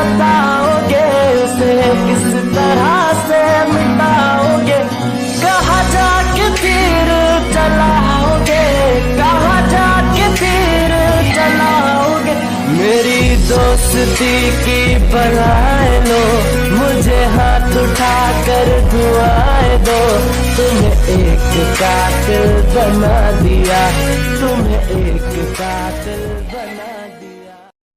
बताओगे उसे किस तरह से मिटाओगे? कहाँ जाके तीर चलाओगे, कहाँ जाके तीर चलाओगे? मेरी दोस्ती की बनाए लो, मुझे हाथ उठाकर दुआएं दो। तुम्हें एक कातिल बना दिया, तुम्हें एक कातिल